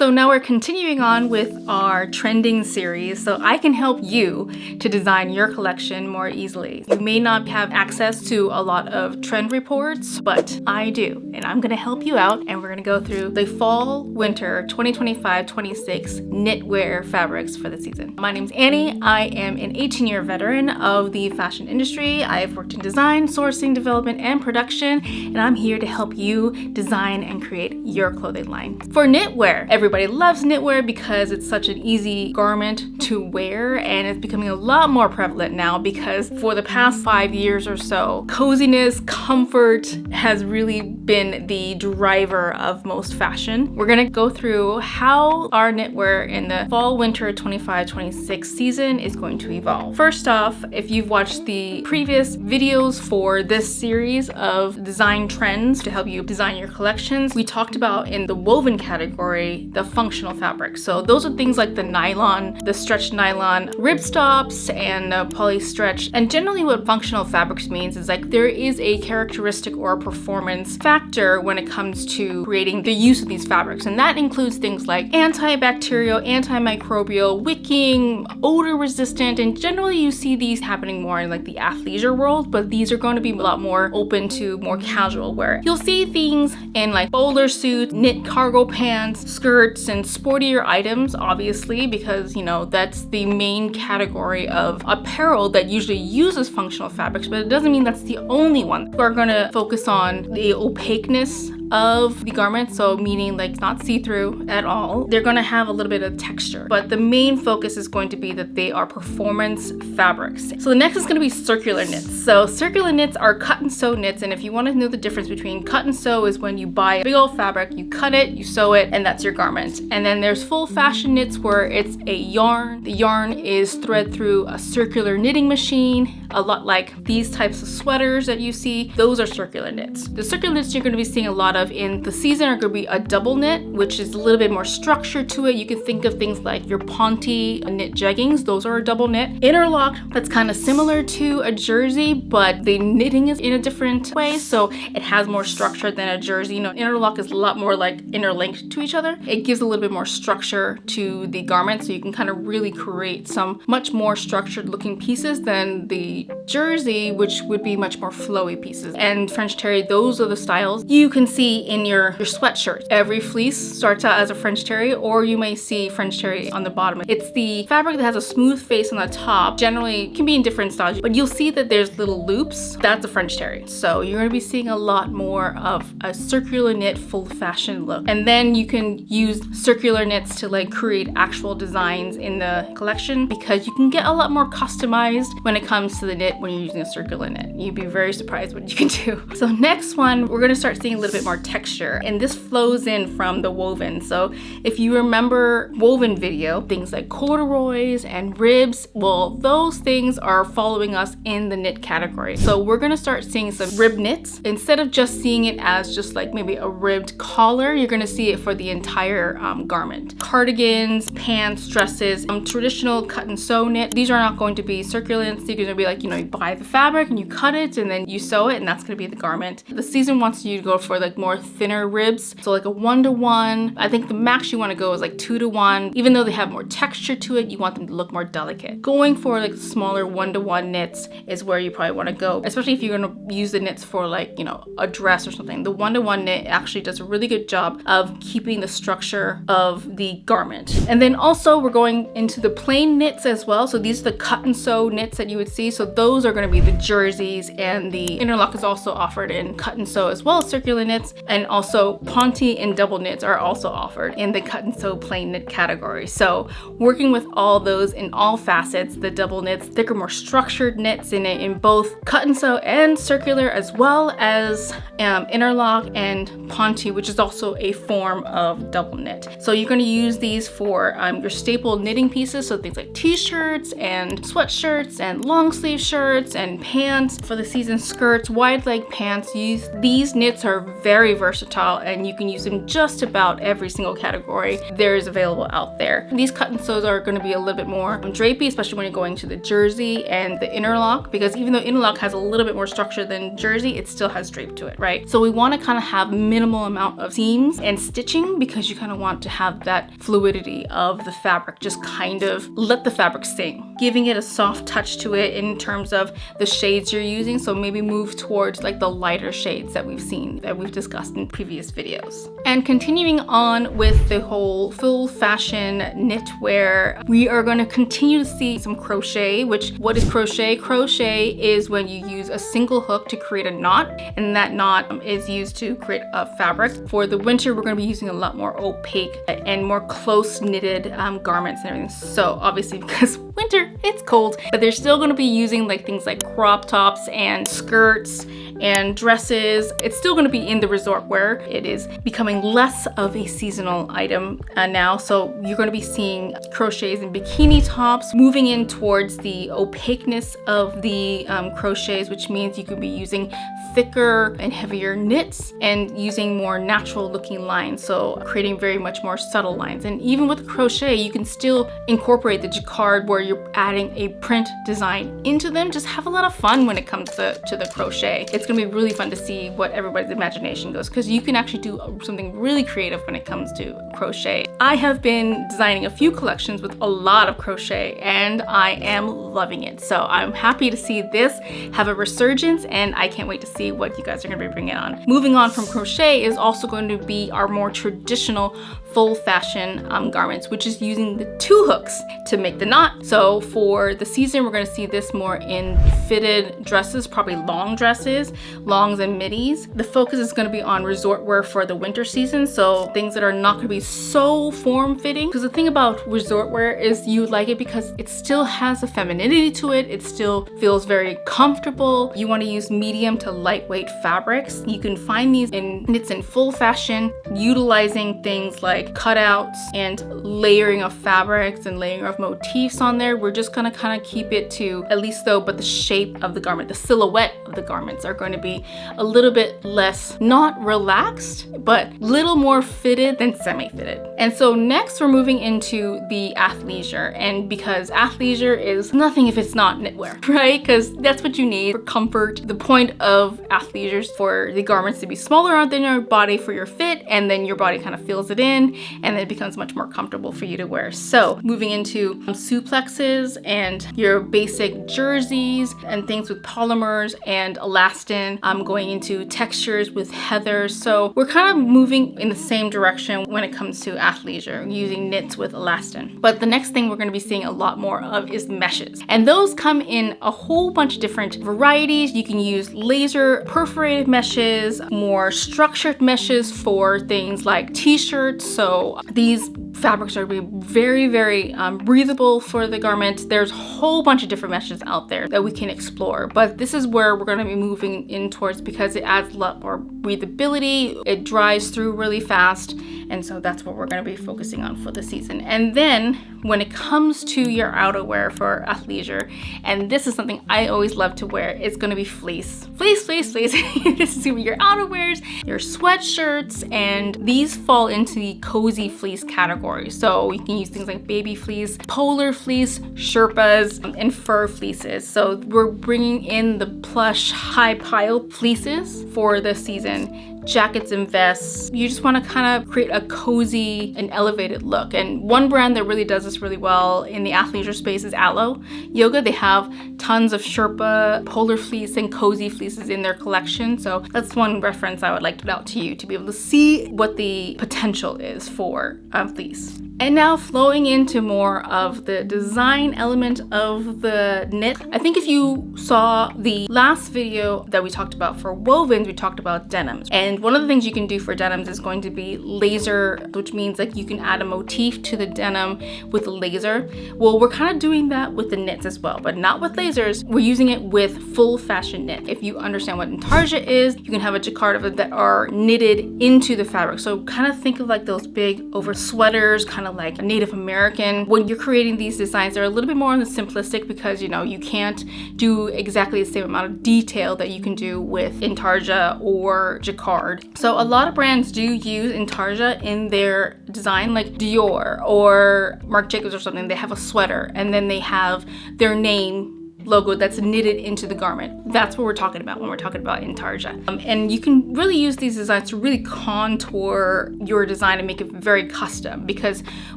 So now we're continuing on with our trending series so I can help you to design your collection more easily. You may not have access to a lot of trend reports, but I do, and I'm gonna help you out, and we're gonna go through the fall winter 2025-26 knitwear fabrics for the season. My name's Annie. I am an 18-year veteran of the fashion industry. I've worked in design, sourcing, development, and production, and I'm here to help you design and create your clothing line. For knitwear, everybody loves knitwear because it's such an easy garment to wear, and it's becoming a lot more prevalent now because for the past 5 years or so, coziness, comfort has really been the driver of most fashion. We're gonna go through how our knitwear in the fall winter 25-26 season is going to evolve. First off, if you've watched the previous videos for this series of design trends to help you design your collections, we talked about in the woven category the functional fabrics. So those are things like the nylon, the stretched nylon ripstops, and poly stretch. And generally what functional fabrics means is like there is a characteristic or a performance factor when it comes to creating the use of these fabrics. And that includes things like antibacterial, antimicrobial, wicking, odor resistant, and generally you see these happening more in like the athleisure world, but these are going to be a lot more open to more casual wear. You'll see things in like bowler suits, knit cargo pants, skirts, and sportier items, obviously, because you know that's the main category of apparel that usually uses functional fabrics, but it doesn't mean that's the only one. We're going to focus on the opaqueness of the garment, so meaning like not see-through at all. They're going to have a little bit of texture, but the main focus is going to be that they are performance fabrics. So the next is going to be circular knits. So circular knits are cut and sew knits, and if you want to know the difference between cut and sew is when you buy a big old fabric, you cut it, you sew it, and that's your garment. And then there's full fashion knits where it's a yarn. The yarn is thread through a circular knitting machine, a lot like these types of sweaters that you see. Those are circular knits. The circular knits you're going to be seeing a lot of in the season are going to be a double knit, which is a little bit more structure to it. You can think of things like your ponte knit jeggings. Those are a double knit. Interlock, that's kind of similar to a jersey, but the knitting is in a different way, so it has more structure than a jersey. You know, interlock is a lot more like interlinked to each other. It gives a little bit more structure to the garment, so you can kind of really create some much more structured looking pieces than the jersey, which would be much more flowy pieces. And French terry, those are the styles you can see in your sweatshirt. Every fleece starts out as a French terry, or you may see French terry on the bottom. It's the fabric that has a smooth face on the top. Generally, it can be in different styles, but you'll see that there's little loops. That's a French terry. So you're gonna be seeing a lot more of a circular knit full fashion look. And then you can use circular knits to like create actual designs in the collection, because you can get a lot more customized when it comes to the knit when you're using a circular knit. You'd be very surprised what you can do. So next one, we're gonna start seeing a little bit more texture, and this flows in from the woven. So if you remember woven video, things like corduroys and ribs, well, those things are following us in the knit category. So we're gonna start seeing some rib knits. Instead of just seeing it as just like maybe a ribbed collar, you're gonna see it for the entire garment. Cardigans, pants, dresses, traditional cut and sew knit. These are not going to be circular knits. They're gonna be like, you know, you buy the fabric and you cut it and then you sew it, and that's gonna be the garment. The season wants you to go for like more thinner ribs, so like a 1-to-1. I think the max you want to go is like 2-to-1. Even though they have more texture to it, you want them to look more delicate. Going for like smaller 1-to-1 knits is where you probably want to go, especially if you're going to use the knits for like, you know, a dress or something. The 1-to-1 knit actually does a really good job of keeping the structure of the garment. And then also we're going into the plain knits as well. So these are the cut and sew knits that you would see. So those are going to be the jerseys, and the interlock is also offered in cut and sew as well as circular knits, and also ponte and double knits are also offered in the cut and sew plain knit category. So working with all those in all facets, the double knits, thicker, more structured knits in both cut and sew and circular, as well as interlock and ponte, which is also a form of double knit. So you're going to use these for your staple knitting pieces, so things like t-shirts and sweatshirts and long sleeve shirts and pants. For the season, skirts, wide leg pants. These knits are very very versatile, and you can use them just about every single category there is available out there. These cut and sews are going to be a little bit more drapey, especially when you're going to the jersey and the interlock, because even though interlock has a little bit more structure than jersey, it still has drape to it, right? So we want to kind of have minimal amount of seams and stitching, because you kind of want to have that fluidity of the fabric, just kind of let the fabric sing, giving it a soft touch to it in terms of the shades you're using. So maybe move towards like the lighter shades that we've seen, that we've discussed in previous videos. And continuing on with the whole full fashion knitwear, we are going to continue to see some crochet. Which, what is crochet? Crochet is when you use a single hook to create a knot, and that knot is used to create a fabric. For the winter, we're going to be using a lot more opaque and more close knitted garments and everything. So obviously, because winter, it's cold, but they're still going to be using like things like crop tops and skirts and dresses. It's still going to be in the resort wear. It is becoming less of a seasonal item now. So you're going to be seeing crochets and bikini tops, moving in towards the opaqueness of the crochets, which means you could be using thicker and heavier knits and using more natural looking lines, so creating very much more subtle lines. And even with crochet, you can still incorporate the jacquard where you're adding a print design into them. Just have a lot of fun when it comes to the crochet. It's gonna be really fun to see what everybody's imagination goes, because you can actually do something really creative when it comes to crochet. I have been designing a few collections with a lot of crochet, and I am loving it. So I'm happy to see this have a resurgence, and I can't wait to see what you guys are going to be bringing on. Moving on from crochet is also going to be our more traditional full fashion garments, which is using the 2 hooks to make the knot. So for the season, we're going to see this more in fitted dresses, probably long dresses, longs and middies. The focus is going to be on resort wear for the winter season, so things that are not going to be so form-fitting. Because the thing about resort wear is you like it because it still has a femininity to it. It still feels very comfortable. You want to use medium to lightweight fabrics. You can find these in knits in full fashion, utilizing things like cutouts and layering of fabrics and layering of motifs on there. We're just gonna kind of keep it to, at least though, but the shape of the garment, the silhouette of the garments are going to be a little bit less, not relaxed, but little more fitted than semi-fitted. And so next we're moving into the athleisure, and because athleisure is nothing if it's not knitwear, right? Because that's what you need for comfort. The point of athleisure is for the garments to be smaller than your body for your fit, and then your body kind of fills it in, and then it becomes much more comfortable for you to wear. So moving into suplexes and your basic jerseys and things with polymers and elastin. I'm going into textures with heather. So we're kind of moving in the same direction when it comes to athleisure, using knits with elastin. But the next thing we're going to be seeing a lot more of is meshes. And those come in a whole bunch of different varieties. You can use laser perforated meshes, more structured meshes for things like t-shirts. So these fabrics are going to be very, very breathable for the garment. There's a whole bunch of different meshes out there that we can explore, but this is where we're going to be moving in towards, because it adds a lot more breathability. It dries through really fast, and so that's what we're going to be focusing on for the season. And then when it comes to your outerwear for athleisure, and this is something I always love to wear, it's going to be fleece. Fleece, fleece, fleece. This is your outerwears, your sweatshirts, and these fall into the cozy fleece category. So you can use things like baby fleece, polar fleece, Sherpas, and fur fleeces. So we're bringing in the plush high pile fleeces for the season. Jackets and vests. You just want to kind of create a cozy and elevated look. And one brand that really does this really well in the athleisure space is Alo Yoga. They have tons of Sherpa, polar fleece, and cozy fleeces in their collection. So that's one reference I would like to put out to you to be able to see what the potential is for fleece. And now flowing into more of the design element of the knit. I think if you saw the last video that we talked about for wovens, we talked about denims. And one of the things you can do for denims is going to be laser, which means like you can add a motif to the denim with a laser. Well, we're kind of doing that with the knits as well, but not with lasers. We're using it with full fashion knit. If you understand what intarsia is, you can have a jacquard that are knitted into the fabric. So kind of think of like those big over sweaters, kind of of like Native American. When you're creating these designs, they're a little bit more on the simplistic because, you know, you can't do exactly the same amount of detail that you can do with intarsia or jacquard. So a lot of brands do use intarsia in their design, like Dior or Marc Jacobs or something. They have a sweater and then they have their name logo that's knitted into the garment. That's what we're talking about when we're talking about intarsia. And you can really use these designs to really contour your design and make it very custom, because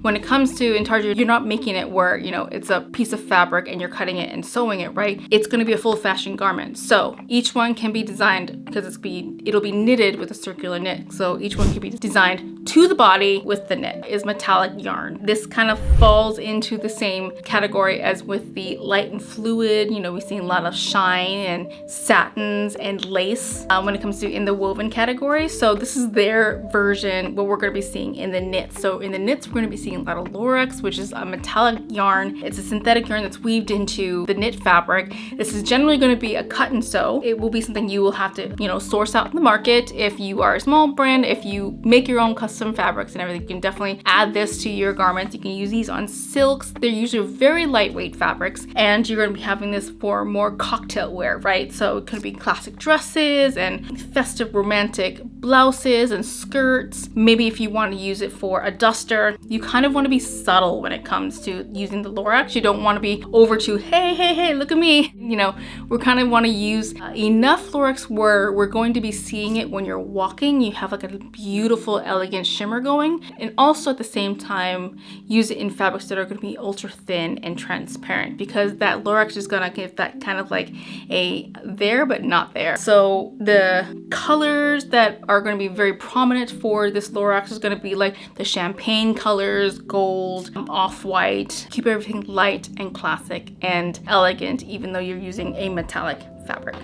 when it comes to intarsia, you're not making it where, you know, it's a piece of fabric and you're cutting it and sewing it, right? It's going to be a full fashion garment. So each one can be designed because it'll be knitted with a circular knit. So each one can be designed to the body with the knit. Is metallic yarn. This kind of falls into the same category as with the light and fluid. You know, we've seen a lot of shine and satins and lace when it comes to in the woven category. So this is their version, what we're going to be seeing in the knits. So in the knits, we're going to be seeing a lot of Lorex, which is a metallic yarn. It's a synthetic yarn that's weaved into the knit fabric. This is generally going to be a cut and sew. It will be something you will have to, you know, source out in the market. If you are a small brand, if you make your own custom fabrics and everything, you can definitely add this to your garments. You can use these on silks. They're usually very lightweight fabrics, and you're going to be having this for more cocktail wear, right? So it could be classic dresses and festive romantic blouses and skirts. Maybe if you want to use it for a duster, you kind of want to be subtle when it comes to using the Lorex. You don't want to be over to, hey, look at me. You know, we kind of want to use enough Lorex where we're going to be seeing it when you're walking. You have like a beautiful, elegant shimmer going, and also at the same time, use it in fabrics that are going to be ultra thin and transparent, because that Lorex is going to give that kind of like a there but not there. So the colors that are going to be very prominent for this Lorex is going to be like the champagne colors, gold, off-white. Keep everything light and classic and elegant, even though you're using a metallic fabric.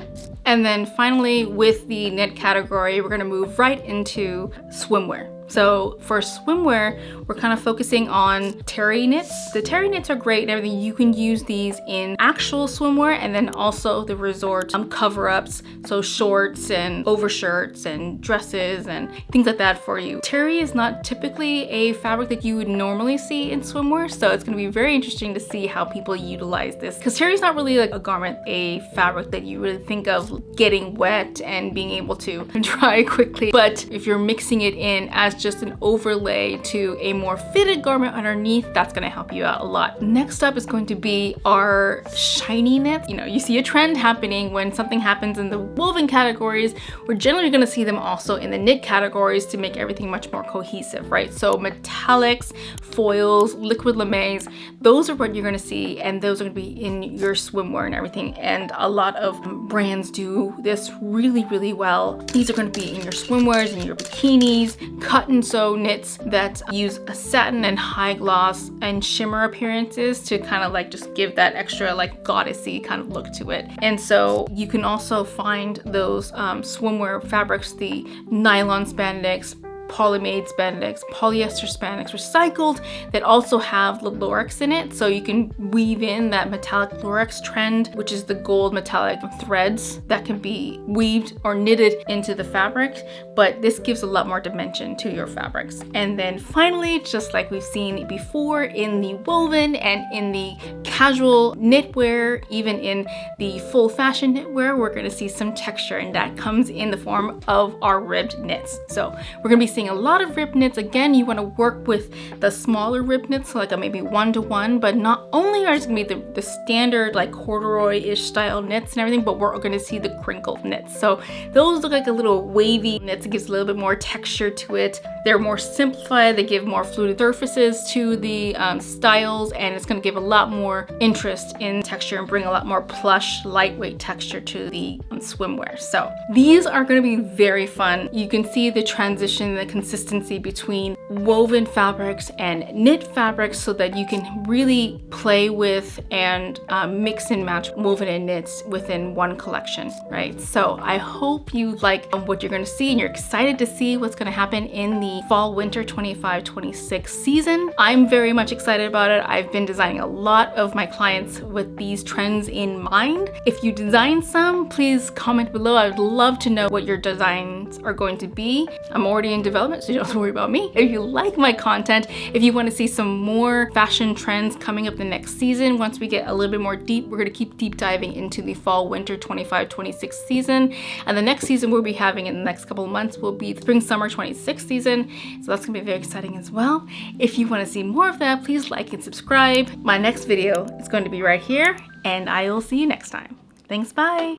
And then finally, with the knit category, we're going to move right into swimwear. So for swimwear, we're kind of focusing on terry knits. The terry knits are great and everything. You can use these in actual swimwear, and then also the resort cover-ups, so shorts and overshirts and dresses and things like that for you. Terry is not typically a fabric that you would normally see in swimwear, so it's going to be very interesting to see how people utilize this, because terry is not really like a garment, a fabric that you really think of getting wet and being able to dry quickly. But if you're mixing it in as just an overlay to a more fitted garment underneath, that's going to help you out a lot. Next up is going to be our shiny knits. You know, you see a trend happening when something happens in the woven categories. We're generally going to see them also in the knit categories to make everything much more cohesive, right? So metallics, foils, liquid lames, those are what you're going to see, and those are going to be in your swimwear and everything. And a lot of brands do this really, really well. These are going to be in your swimwears and your bikinis, cut and sew knits that use a satin and high gloss and shimmer appearances to kind of like just give that extra like goddessy kind of look to it. And so you can also find those swimwear fabrics, the nylon spandex, polymade spandex, polyester spandex, recycled, that also have the Lorex in it. So you can weave in that metallic Lorex trend, which is the gold metallic threads that can be weaved or knitted into the fabric, but this gives a lot more dimension to your fabrics. And then finally, just like we've seen before in the woven and in the casual knitwear, even in the full fashion knitwear, we're going to see some texture, and that comes in the form of our ribbed knits. So we're going to be seeing a lot of ribbed knits. Again, you want to work with the smaller ribbed knits, so like a maybe 1-to-1, but not only are it going to be the standard like corduroy-ish style knits and everything, but we're going to see the crinkled knits. So those look like a little wavy knits. It gives a little bit more texture to it. They're more simplified. They give more fluid surfaces to the styles, and it's going to give a lot more interest in texture and bring a lot more plush, lightweight texture to the swimwear. So these are going to be very fun. You can see the transition, the consistency between woven fabrics and knit fabrics, so that you can really play with and mix and match woven and knits within one collection, right? So I hope you like what you're going to see, and you're excited to see what's going to happen in the the fall winter 25-26 season. I'm very much excited about it. I've been designing a lot of my clients with these trends in mind. If you design some, please comment below. I would love to know what your designs are going to be. I'm already in development, so you don't have to worry about me. If you like my content, if you want to see some more fashion trends coming up the next season, once we get a little bit more deep, we're going to keep deep diving into the fall winter 25-26 season. And the next season we'll be having in the next couple of months will be the spring summer 26 season. So that's gonna be very exciting as well. If you want to see more of that, please like and subscribe. My next video is going to be right here, and I will see you next time. Thanks, bye.